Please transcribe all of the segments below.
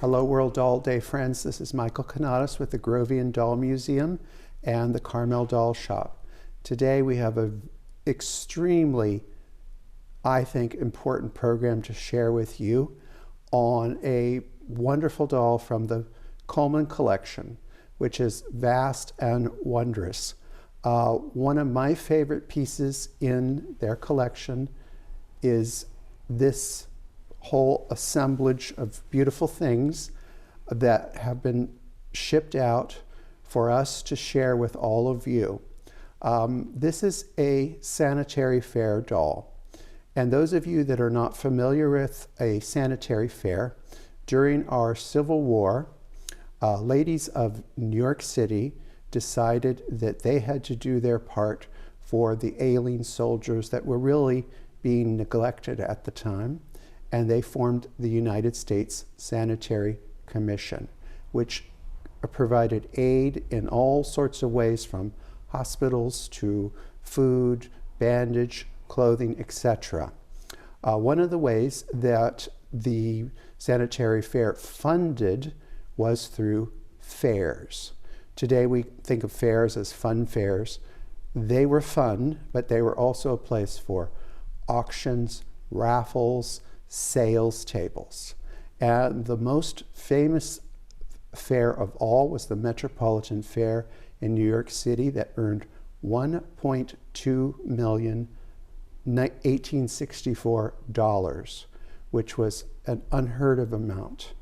Hello World Doll Day friends, this is Michael Kanatis with the Grovian Doll Museum and the Carmel Doll Shop. Today we have an extremely, I think, important program to share with you on a wonderful doll from the Coleman collection, which is vast and wondrous. One of my favorite pieces in their collection is this whole assemblage of beautiful things that have been shipped out for us to share with all of you. This is a sanitary fair doll. And those of you that are not familiar with a sanitary fair, during our Civil War, ladies of New York City decided that they had to do their part for the ailing soldiers that were really being neglected at the time. And they formed the United States Sanitary Commission, which provided aid in all sorts of ways, from hospitals to food, bandage, clothing, etc. One of the ways that the Sanitary Fair funded was through fairs. Today we think of fairs as fun fairs. They were fun, but they were also a place for auctions, raffles, sales tables. And the most famous fair of all was the Metropolitan Fair in New York City that earned $1.2 million 1864 dollars, which was an unheard of amount.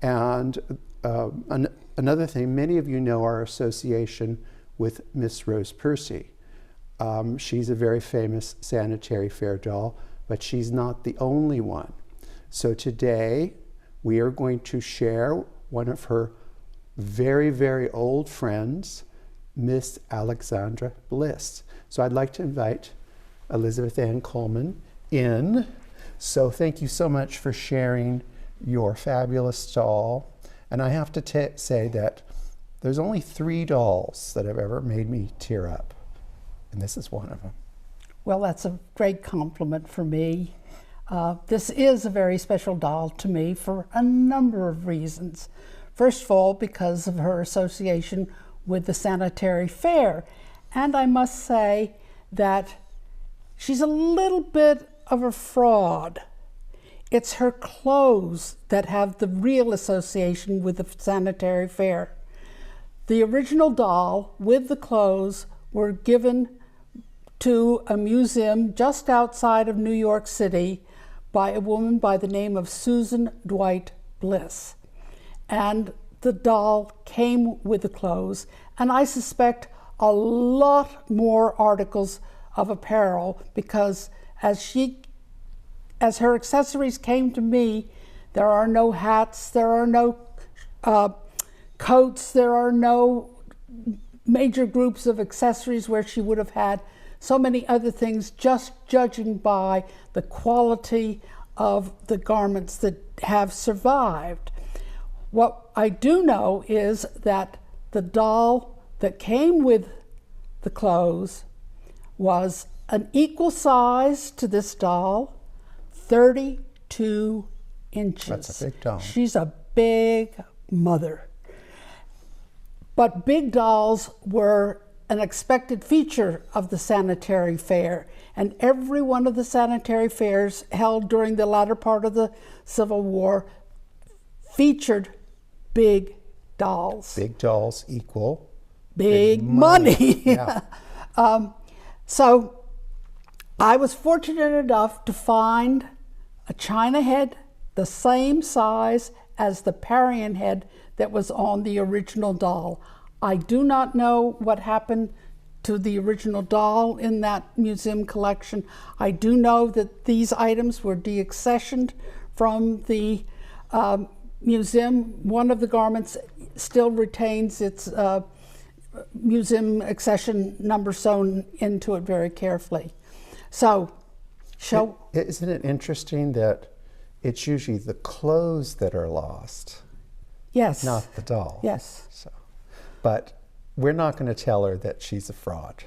And another thing, many of you know our association with Miss Rose Percy. She's a very famous sanitary fair doll, but she's not the only one. So today we are going to share one of her very, very old friends, Miss Alexandra Bliss. So I'd like to invite Elizabeth Ann Coleman in. So thank you so much for sharing your fabulous doll. And I have to say that there's only 3 dolls that have ever made me tear up, and this is one of them. Well, that's a great compliment for me. This is a very special doll to me for a number of reasons. First of all, because of her association with the Sanitary Fair. And I must say that she's a little bit of a fraud. It's her clothes that have the real association with the Sanitary Fair. The original doll with the clothes were given to a museum just outside of New York City by a woman by the name of Susan Dwight Bliss. And the doll came with the clothes, and I suspect a lot more articles of apparel, because as her accessories came to me, there are no hats, there are no coats, there are no major groups of accessories where she would have had so many other things, just judging by the quality of the garments that have survived. What I do know is that the doll that came with the clothes was an equal size to this doll, 32 inches. That's a big doll. She's a big mother. But big dolls were an expected feature of the Sanitary Fair, and every one of the sanitary fairs held during the latter part of the Civil War featured big dolls. Big dolls equal big money. Yeah. So I was fortunate enough to find a china head the same size as the Parian head that was on the original doll. I do not know what happened to the original doll in that museum collection. I do know that these items were deaccessioned from the museum. One of the garments still retains its museum accession number sewn into it very carefully. So, isn't it interesting that it's usually the clothes that are lost? Yes. Not the doll. Yes. So, but we're not going to tell her that she's a fraud.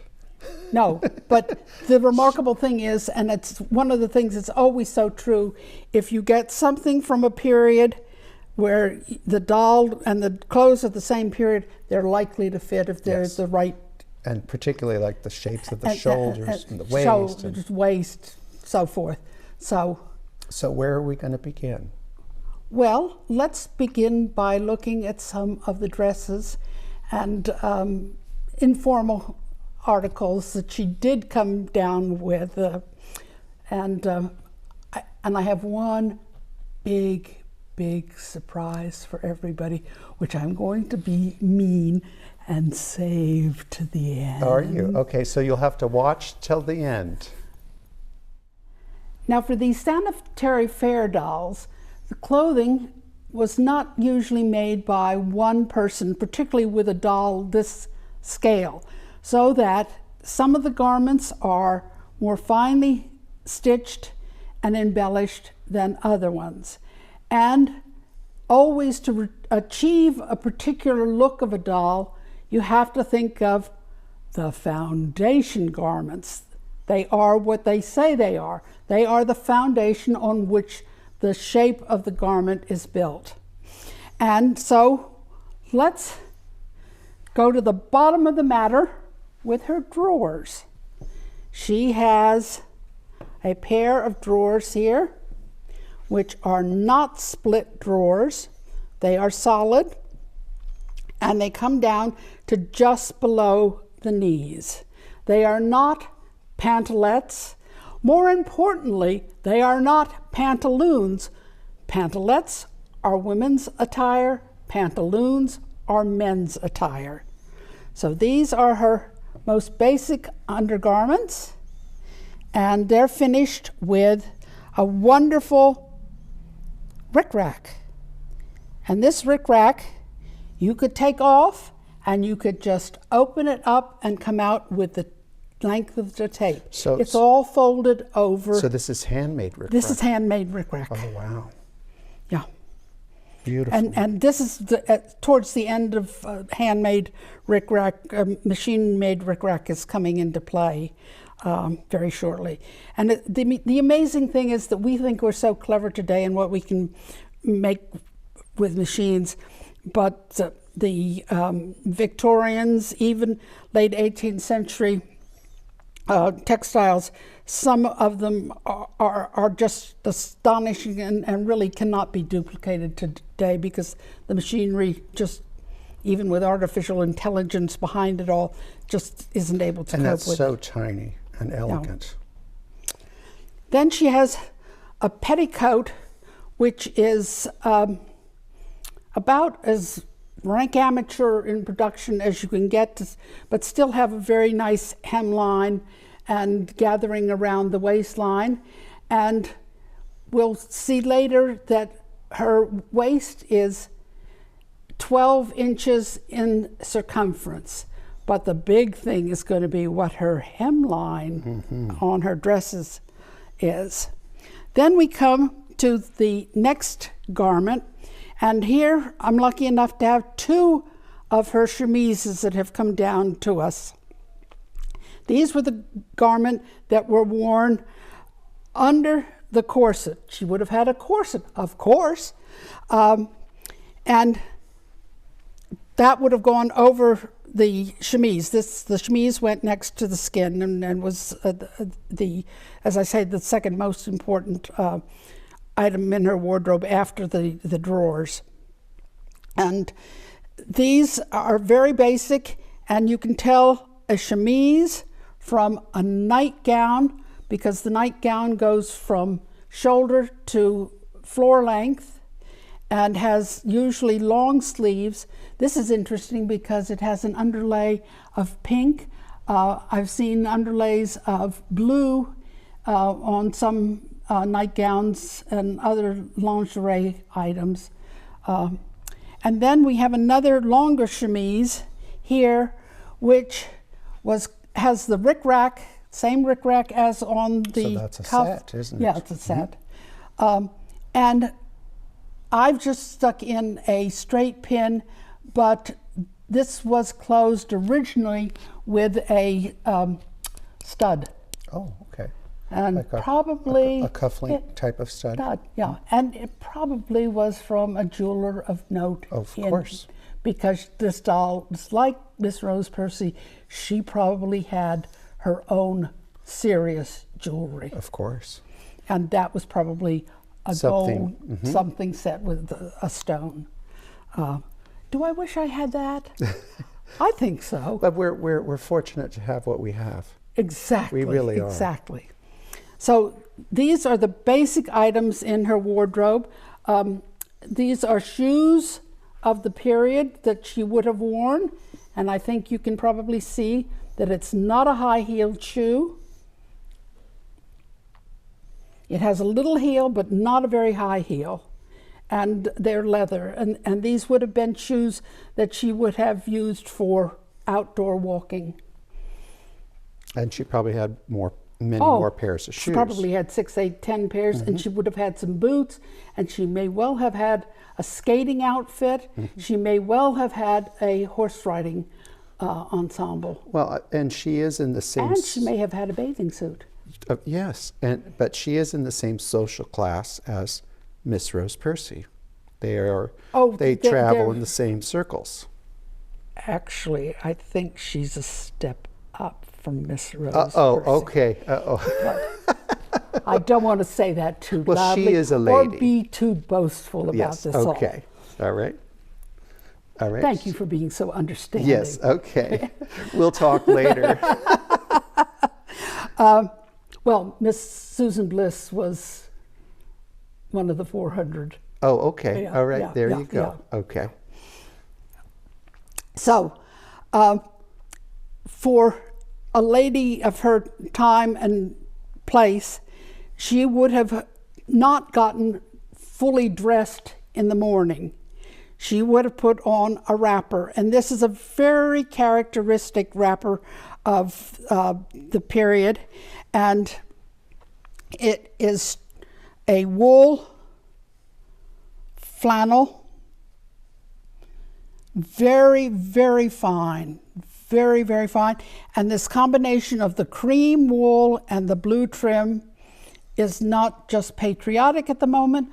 No, but the remarkable thing is, and it's one of the things that's always so true, if you get something from a period where the doll and the clothes of the same period, they're likely to fit if they're Yes. the right. And particularly like the shapes of the shoulders and the waist. Shoulders, waist, so forth. So where are we going to begin? well, let's begin by looking at some of the dresses and informal articles that she did come down with. And I have one big surprise for everybody, which I'm going to be mean and save to the end. Are you? Okay, so you'll have to watch till the end. Now, for these Sanitary fair dolls, the clothing was not usually made by one person, particularly with a doll this scale, so that some of the garments are more finely stitched and embellished than other ones. And always to achieve a particular look of a doll, you have to think of the foundation garments. They are what they say they are. They are the foundation on which the shape of the garment is built. And so let's go to the bottom of the matter with her drawers. She has a pair of drawers here, which are not split drawers. They are solid, and they come down to just below the knees. They are not pantalettes. More importantly, they are not pantaloons. Pantalettes are women's attire. Pantaloons are men's attire. So these are her most basic undergarments, and they're finished with a wonderful rickrack. And this rickrack you could take off, and you could just open it up and come out with the length of the tape. So it's all folded over. So this is handmade rickrack? This is handmade rickrack. Oh, wow. Yeah. Beautiful. And this is towards the end of handmade rickrack. Machine-made rickrack is coming into play very shortly. And the amazing thing is that we think we're so clever today in what we can make with machines, but the Victorians, even late 18th century textiles, some of them are just astonishing and really cannot be duplicated today, because the machinery, just even with artificial intelligence behind it all, just isn't able to cope with. And that's so tiny and elegant. No. Then she has a petticoat, which is about as rank amateur in production as you can get, but still have a very nice hemline and gathering around the waistline. And we'll see later that her waist is 12 inches in circumference. But the big thing is going to be what her hemline on her dresses is. Then we come to the next garment, and here I'm lucky enough to have two of her chemises that have come down to us. These were the garment that were worn under the corset. She would have had a corset, of course, and that would have gone over the chemise. The chemise went next to the skin and was as I say, the second most important item in her wardrobe after the drawers. And these are very basic, and you can tell a chemise from a nightgown, because the nightgown goes from shoulder to floor length and has usually long sleeves. This is interesting because it has an underlay of pink. I've seen underlays of blue on some nightgowns and other lingerie items. And then we have another longer chemise here, which has the rickrack, same rickrack as on the So that's a cuff. set, isn't it? Yeah, it's a set. And I've just stuck in a straight pin, but this was closed originally with a stud. Oh, okay. and Like probably a cufflink type of stud. yeah, and it probably was from a jeweler of note. Of course. Because this doll, it's like Miss Rose Percy, she probably had her own serious jewelry. Of course. And that was probably a Something, gold, something set with a stone. Do I wish I had that? I think so. But we're fortunate to have what we have. Exactly. We really are. Exactly. So these are the basic items in her wardrobe. These are shoes of the period that she would have worn, and I think you can probably see that it's not a high-heeled shoe. It has a little heel, but not a very high heel. And they're leather. And these would have been shoes that she would have used for outdoor walking. And she probably had many more pairs of shoes. She probably had 6, 8, 10 pairs, and she would have had some boots, and she may well have had a skating outfit. She may well have had a horse riding ensemble. Well, and she is in the same... And she may have had a bathing suit. Yes, but she is in the same social class as Miss Rose Percy. They travel in the same circles. Actually, I think she's a step up from Miss Rose Percy. Okay. I don't want to say that too Well, loudly she is a lady. or be too boastful about this all. Okay. All right. Thank you for being so understanding. Yes, okay. We'll talk later. Well, Miss Susan Bliss was one of the 400. Oh, okay. Yeah, All right. yeah, There yeah, you go. yeah. Okay. So, for a lady of her time and place, she would have not gotten fully dressed in the morning. She would have put on a wrapper, and this is a very characteristic wrapper of the period, and it is a wool flannel, very, very fine, very, very fine, and this combination of the cream wool and the blue trim is not just patriotic at the moment,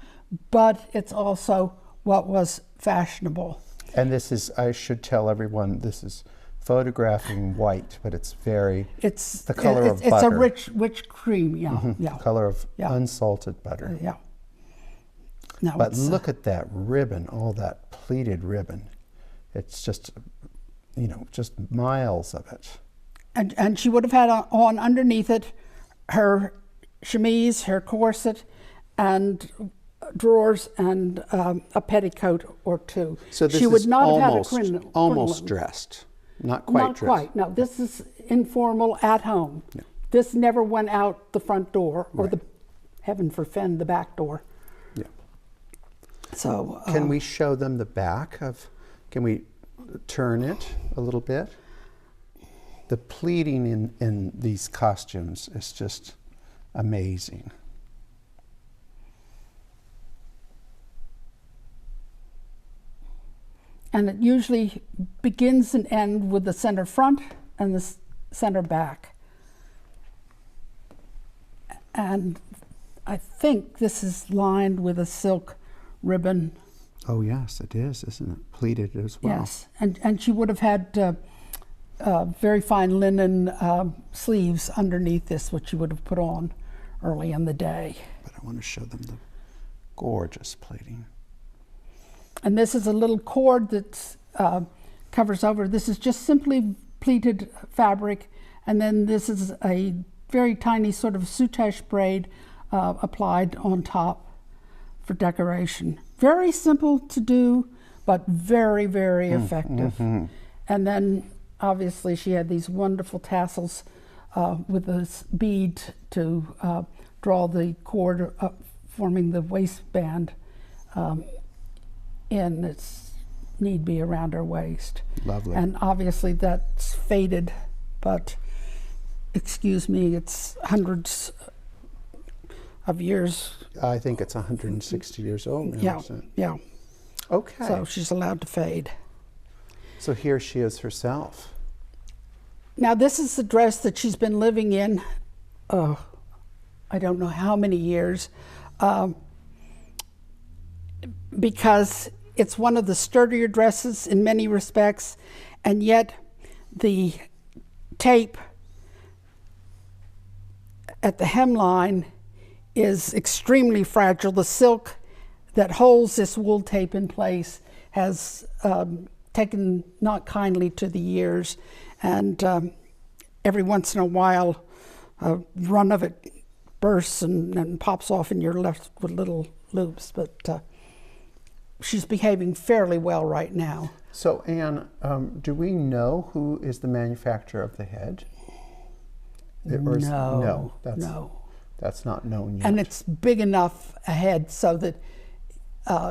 but it's also what was fashionable. And this is, I should tell everyone, this is photographing white, but it's the color of butter. It's a rich cream, yeah. The color of unsalted butter. Yeah. No, but look at that ribbon, all that pleated ribbon. It's just, just miles of it. And she would have had on underneath it her chemise, her corset, and drawers, and a petticoat or two. So this she would is not almost, have had a almost dressed, not quite not dressed. Quite. No, this is informal at home. No. This never went out the front door or the, heaven forfend, the back door. Yeah. So can we show them the back of? Can we turn it a little bit? The pleating in these costumes is just amazing. And it usually begins and ends with the center front and the center back. And I think this is lined with a silk ribbon. Oh yes, it is, isn't it? Pleated as well. Yes, and she would have had very fine linen sleeves underneath this, which she would have put on early in the day. But I want to show them the gorgeous plating. And this is a little cord that covers over. This is just simply pleated fabric, and then this is a very tiny sort of soutache braid applied on top for decoration. Very simple to do, but very, very effective. And then obviously she had these wonderful tassels with this bead to draw the cord up, forming the waistband in its need be around her waist. Lovely. And obviously that's faded, but excuse me, it's hundreds of years. I think it's 160 years old now. Yeah, Isn't it? yeah. Okay. So she's allowed to fade. So here she is herself. Now this is the dress that she's been living in I don't know how many years, because it's one of the sturdier dresses in many respects, and yet the tape at the hemline is extremely fragile. The silk that holds this wool tape in place has taken not kindly to the years, and every once in a while a run of it bursts and pops off, and you're left with little loops. But she's behaving fairly well right now. So, Anne, do we know who is the manufacturer of the head? No, that's not known yet. And it's big enough a head so that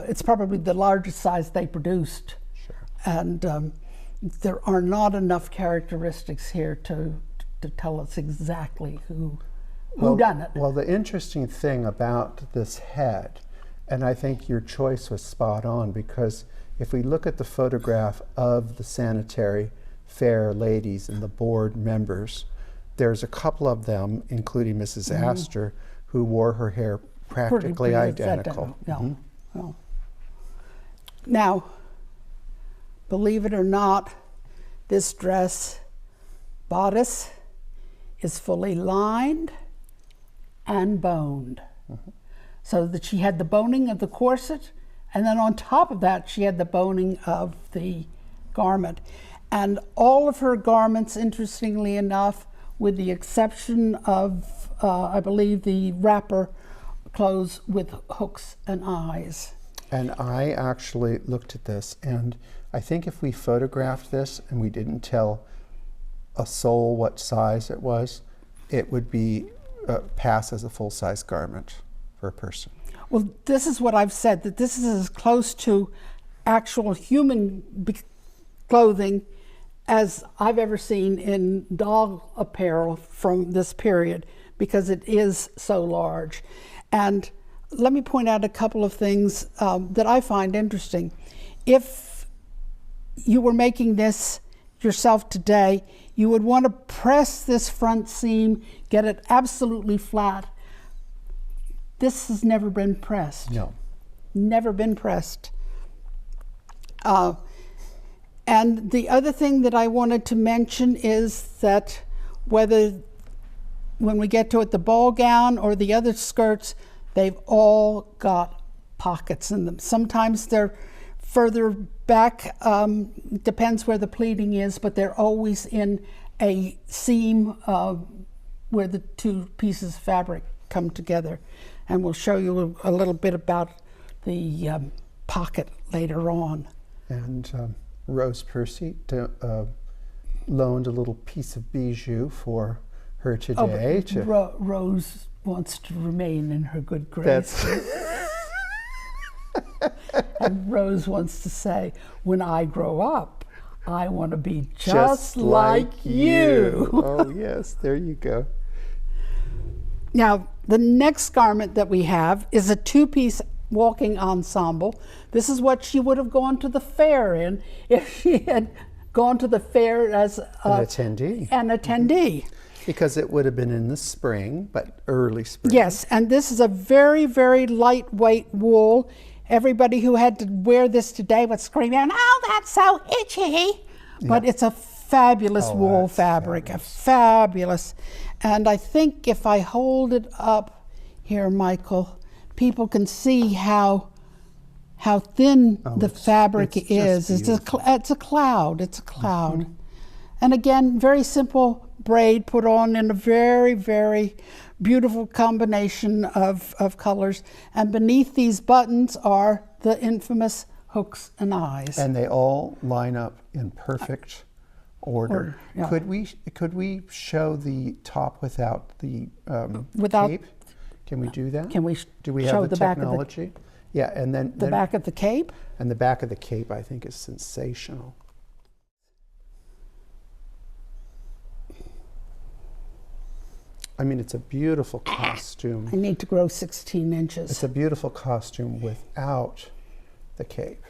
it's probably the largest size they produced. Sure. And there are not enough characteristics here to tell us exactly who done it. Well, the interesting thing about this head, and I think your choice was spot on, because if we look at the photograph of the Sanitary fair ladies and the board members, there's a couple of them, including Mrs. Astor, who wore her hair practically identical. Yeah. Well, now, believe it or not, this dress bodice is fully lined and boned. So that she had the boning of the corset, and then on top of that she had the boning of the garment. And all of her garments, interestingly enough, with the exception of, I believe, the wrapper, close with hooks and eyes. And I actually looked at this, and I think if we photographed this and we didn't tell a soul what size it was, it would be pass as a full-size garment for a person. Well, this is what I've said, that this is as close to actual human clothing as I've ever seen in doll apparel from this period, because it is so large. And let me point out a couple of things that I find interesting. If you were making this yourself today, you would want to press this front seam, get it absolutely flat. This has never been pressed. No. Never been pressed. And the other thing that I wanted to mention is that whether when we get to it, the ball gown or the other skirts, they've all got pockets in them. Sometimes they're further back, depends where the pleating is, but they're always in a seam where the two pieces of fabric come together. And we'll show you a little bit about the pocket later on. And Rose Percy loaned a little piece of bijou for her today. Rose wants to remain in her good grace. And Rose wants to say, when I grow up, I want to be just like you. Oh, yes, there you go. Now, the next garment that we have is a two-piece walking ensemble. This is what she would have gone to the fair in if she had gone to the fair as an attendee. Because it would have been in the spring, but early spring. Yes, and this is a very, very lightweight wool. Everybody who had to wear this today would scream out, "Oh, that's so itchy!" But it's a fabulous wool fabric, fabulous. And I think if I hold it up here, Michael, people can see how thin the fabric is. It's a cloud. It's a cloud. And again, very simple braid put on in a very, very beautiful combination of colors. And beneath these buttons are the infamous hooks and eyes. And they all line up in perfect order. Yeah. Could we show the top without the cape? Can we do that? Can we do we show have the back of technology? Yeah, and then the back of the cape? And the back of the cape, I think, is sensational. I mean, it's a beautiful costume. I need to grow 16 inches. It's a beautiful costume without the cape.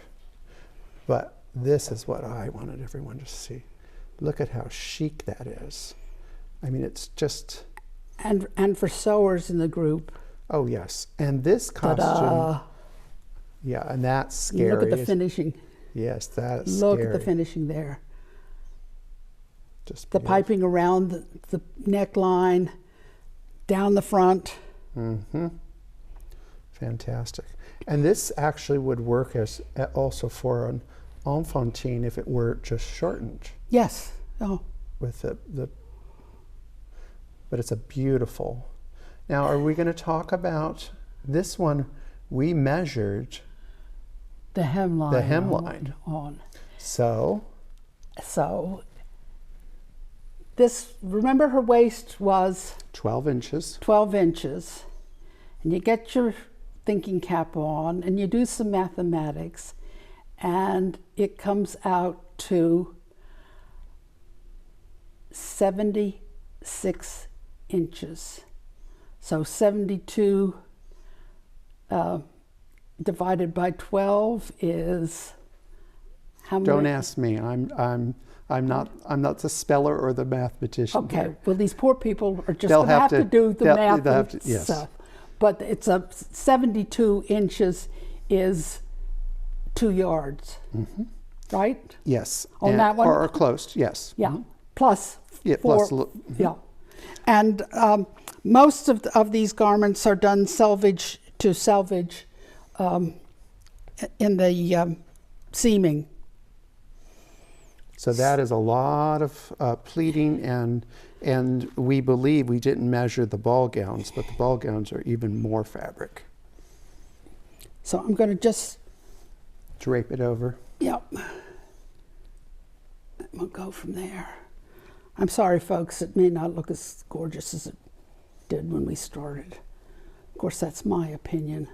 But this is what I wanted everyone to see. Look at how chic that is. I mean, it's just... and for sewers in the group. Oh yes, and this costume. Ta-da. Yeah, and that's scary. Look at the finishing. Yes, that is Look scary. at the finishing there. Just The beautiful. piping around the neckline, down the front. Mm-hmm. Fantastic. And this actually would work as also for an enfantine if it were just shortened Yes. Oh, with but it's a beautiful. Now, are we going to talk about this one? We measured the hemline. the hemline. On. So This, remember her waist was 12 inches. 12 inches. And you get your thinking cap on and you do some mathematics and it comes out to 76 inches. So 72 divided by 12 is how many? Don't ask me. I'm not the speller or the mathematician. Okay, here. well, these poor people are just They'll going to have to do the they'll math have and to- yes. stuff. But it's 72 inches is 2 yards, right? Yes. On that one? Or close, yes. Yeah, plus Yeah, four. plus Yeah, and most of these garments are done salvage to salvage in the seaming. So that is a lot of pleating, and we believe we didn't measure the ball gowns, but the ball gowns are even more fabric. So I'm going to just, Drape it over. yeah, we'll go from there. I'm sorry, folks, it may not look as gorgeous as it did when we started. Of course, that's my opinion.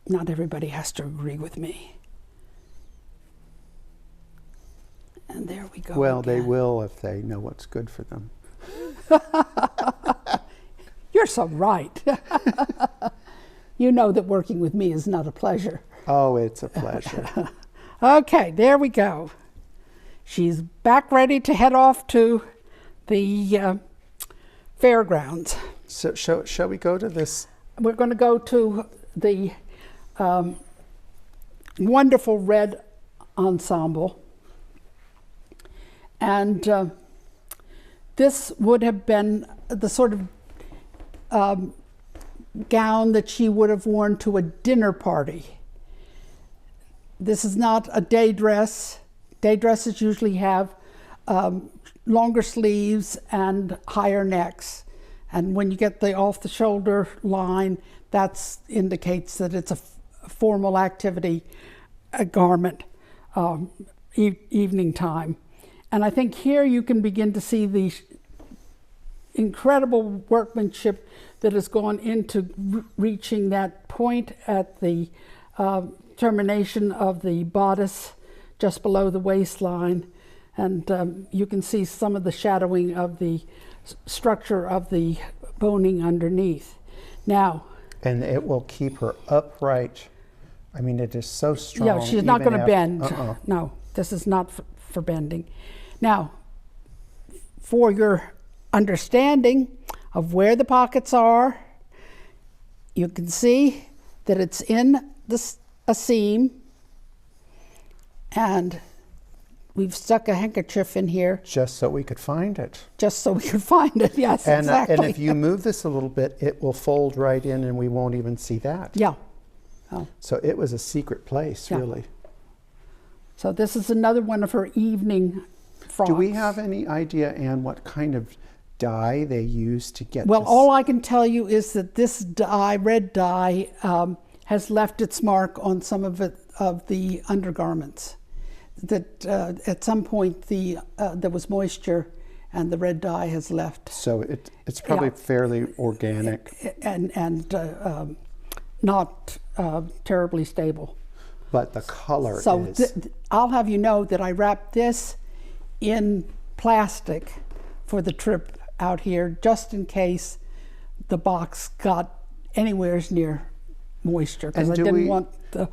Not everybody has to agree with me. And there we go. Well, they again. will if they know what's good for them. You're so right. You know that working with me is not a pleasure. Oh, it's a pleasure. Okay, there we go. She's back ready to head off to the fairgrounds. So shall we go to this? We're going to go to the wonderful red ensemble. And this would have been the sort of gown that she would have worn to a dinner party. This is not a day dress. Day dresses usually have longer sleeves and higher necks. And when you get the off-the-shoulder line, that indicates that it's a formal activity, a garment, evening time. And I think here you can begin to see the incredible workmanship that has gone into reaching that point at the termination of the bodice just below the waistline. And you can see some of the shadowing of the structure of the boning underneath. Now, And it will keep her upright. I mean, it is so strong. yeah, she's not even going to after- bend. No, this is not for bending. Now, for your understanding of where the pockets are, you can see that it's in a seam, and we've stuck a handkerchief in here Just so we could find it. just so we could find it. Yes, And, exactly. and if you move this a little bit, it will fold right in and we won't even see that. Yeah. Oh. So it was a secret place, Yeah. really. So this is another one of her evening frocks. Do we have any idea, Anne, what kind of dye they use to get Well, this? all I can tell you is that this dye, red dye, has left its mark on some of the undergarments. That at some point there was moisture, and the red dye has left, So it's probably Yeah. fairly organic, and not terribly stable. but the color So is. I'll have you know that I wrapped this in plastic for the trip out here, just in case the box got anywhere near moisture, because And I do didn't we- want the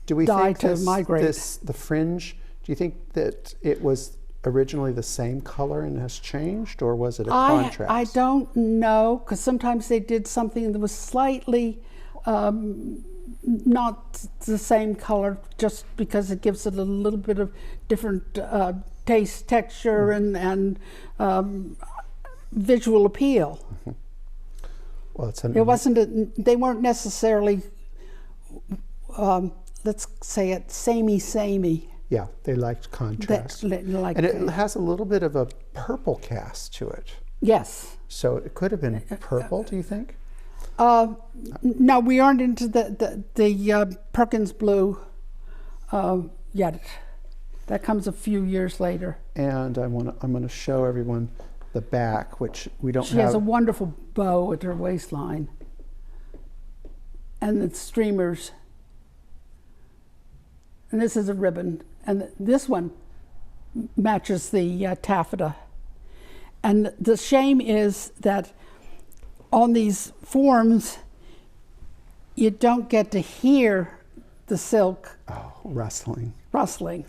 Do we dye think to migrate. the fringe, do you think that it was originally the same color and has changed, or was it a contrast? I don't know, because sometimes they did something that was slightly not the same color, just because it gives it a little bit of different taste, texture, and visual appeal. Well, it wasn't. They weren't necessarily. Let's say it samey. Yeah, they liked contrast. And it has a little bit of a purple cast to it. Yes. So it could have been purple, do you think? No, we aren't into the Perkins blue yet. That comes a few years later. And I'm going to show everyone the back, which we don't have. She has a wonderful bow at her waistline. And the streamers. And this is a ribbon. And this one matches the taffeta. And the shame is that on these forms, you don't get to hear the silk rustling. Oh, yes.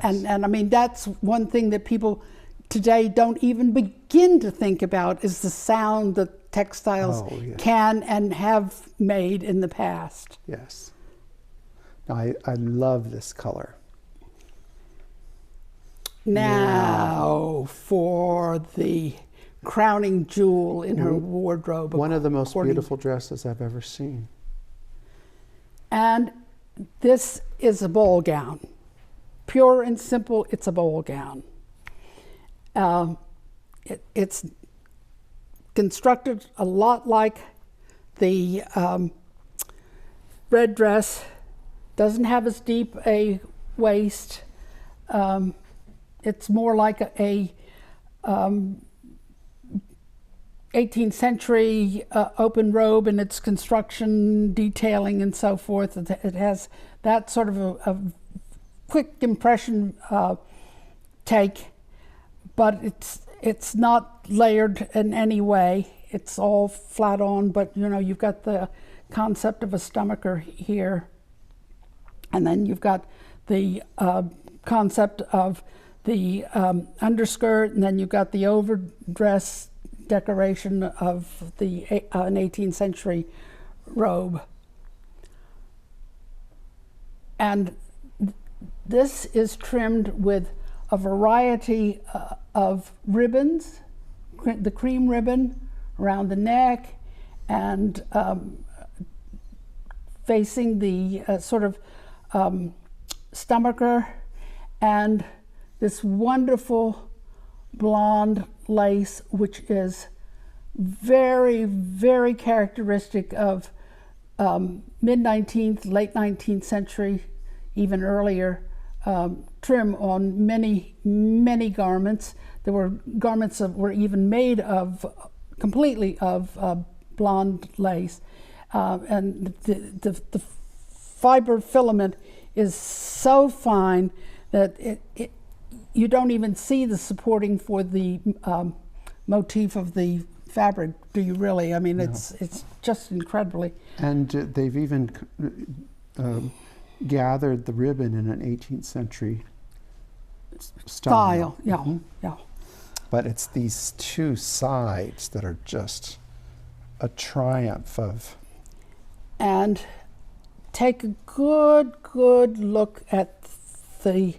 And I mean, that's one thing that people today don't even begin to think about, is the sound that textiles can and have made in the past. Yes. Now, I love this color. Now for the crowning jewel in her wardrobe. One of the most beautiful dresses I've ever seen. And this is a ball gown. Pure and simple, it's a ball gown. It's constructed a lot like the red dress. Doesn't have as deep a waist. It's more like a 18th century open robe in its construction, detailing, and so forth. It has that sort of a quick impression take, but it's not layered in any way. It's all flat on, but you know, you've got the concept of a stomacher here, and then you've got the concept of the underskirt, and then you've got the overdress decoration of the an 18th century robe. And this is trimmed with a variety of ribbons, the cream ribbon around the neck, and facing the sort of stomacher, and this wonderful blonde lace, which is very, very characteristic of mid-19th, late 19th century, even earlier, trim on many, many garments. There were garments that were even made of completely of blonde lace, and the fiber filament is so fine that you don't even see the supporting for the motif of the fabric, do you really? I mean, no. It's just incredibly. And they've even gathered the ribbon in an 18th century style. Yeah, mm-hmm. Yeah. But it's these two sides that are just a triumph of. And take a good look at the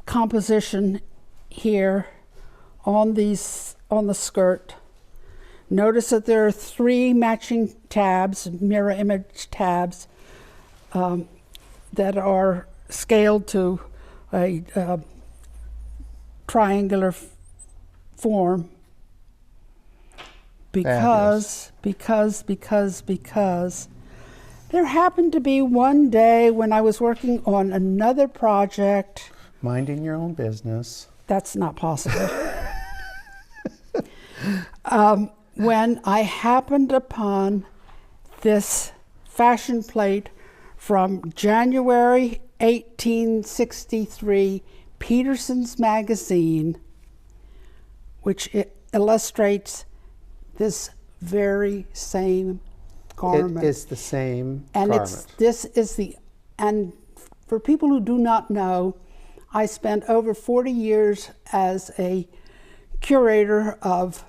composition here on the skirt. Notice that there are 3 matching tabs, mirror image tabs, that are scaled to a triangular form because there happened to be one day when I was working on another project. Minding your own business. That's not possible. When I happened upon this fashion plate from January 1863, Peterson's magazine, which illustrates this very same garment. It is the same garment. And for people who do not know, I spent over 40 years as a curator of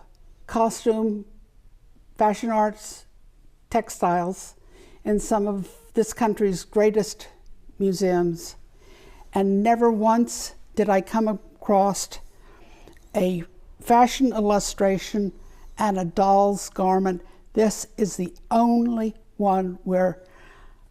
costume, fashion arts, textiles in some of this country's greatest museums. And never once did I come across a fashion illustration and a doll's garment. This is the only one where,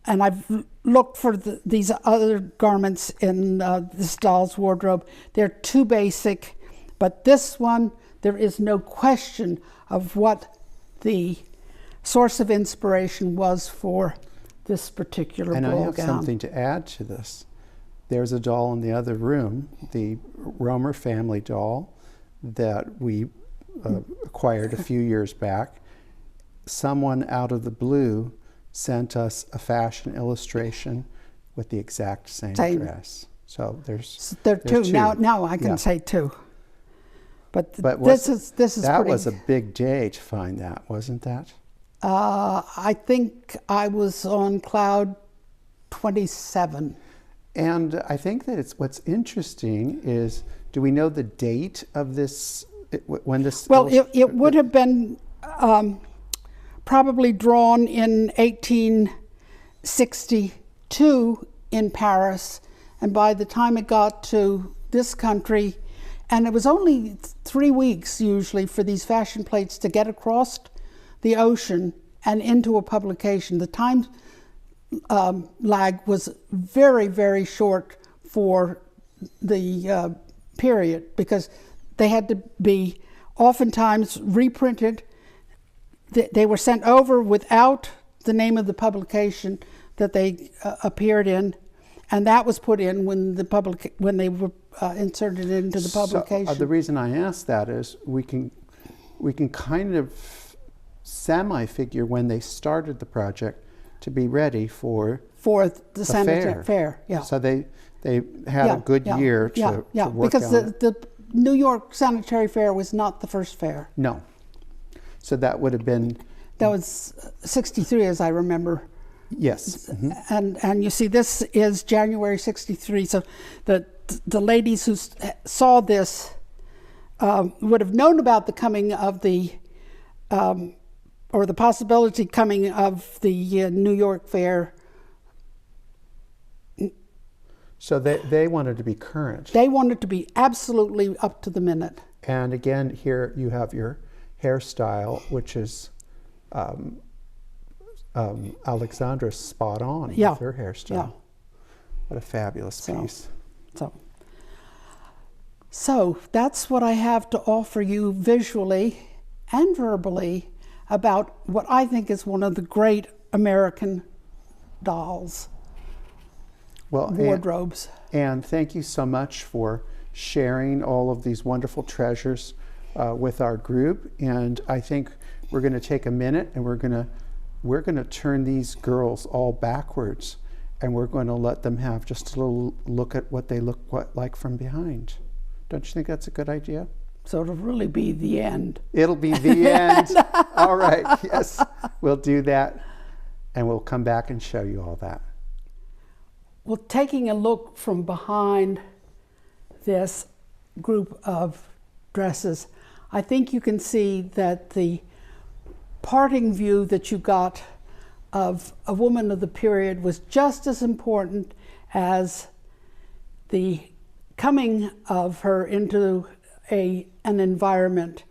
and I've looked for these other garments in this doll's wardrobe. They're too basic, but this one, there is no question of what the source of inspiration was for this particular And ball I have gown. something to add to this. There's a doll in the other room, the Romer family doll that we acquired a few years back. Someone out of the blue sent us a fashion illustration with the exact same dress. So there's two. two. Now I can Yeah. say two. But was, this is that pretty, was a big day to find that, wasn't that? I think I was on cloud 27. And I think that it's what's interesting is, do we know the date of this, when this? Well, it would have been probably drawn in 1862 in Paris, and by the time it got to this country, and it was only 3 weeks usually for these fashion plates to get across the ocean and into a publication. The time lag was very, very short for the period, because they had to be oftentimes reprinted. They were sent over without the name of the publication that they appeared in, and that was put in when they were inserted into the publication. So, the reason I ask that is we can kind of semi-figure when they started the project to be ready for the Sanitary fair. Yeah. So they had a good year to work because on the New York Sanitary Fair was not the first fair. No. So that would have been... That was 63, as I remember. Yes. Mm-hmm. And you see, this is January 63. So the ladies who saw this would have known about the coming of the... or the possibility coming of the New York Fair. So they wanted to be current. They wanted to be absolutely up to the minute. And again, here you have your hairstyle, which is Alexandra's spot on with her hairstyle. Yeah. What a fabulous piece. So that's what I have to offer you visually and verbally about what I think is one of the great American dolls. Wardrobes. And thank you so much for sharing all of these wonderful treasures with our group. And I think we're going to take a minute and we're going to turn these girls all backwards, and we're going to let them have just a little look at what they look like from behind. Don't you think that's a good idea? So it'll really be the end. It'll be the end. All right. Yes, we'll do that, and we'll come back and show you all that. Well, taking a look from behind this group of dresses, I think you can see that the parting view that you got of a woman of the period was just as important as the coming of her into an environment.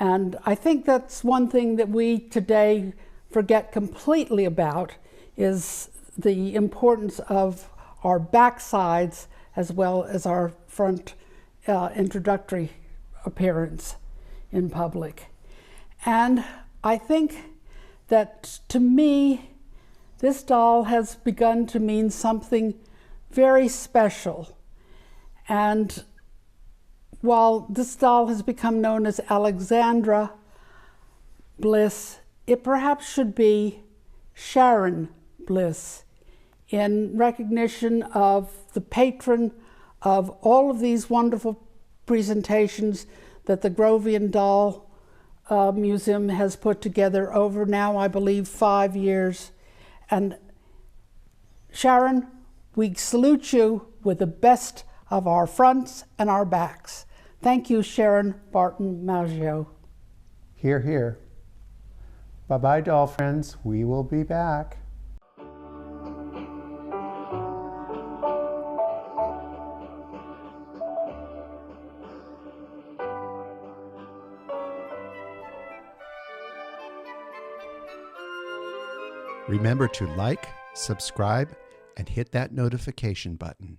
And I think that's one thing that we today forget completely about, is the importance of our backsides as well as our front introductory appearance in public. And I think that, to me, this doll has begun to mean something very special. And while this doll has become known as Alexandra Bliss, it perhaps should be Sharon Bliss, in recognition of the patron of all of these wonderful presentations that the Grovian Doll Museum has put together over now, I believe, 5 years. And Sharon, we salute you with the best of our fronts and our backs. Thank you, Sharon Barton Maggio. Hear, hear. Bye-bye, doll friends. We will be back. Remember to like, subscribe, and hit that notification button.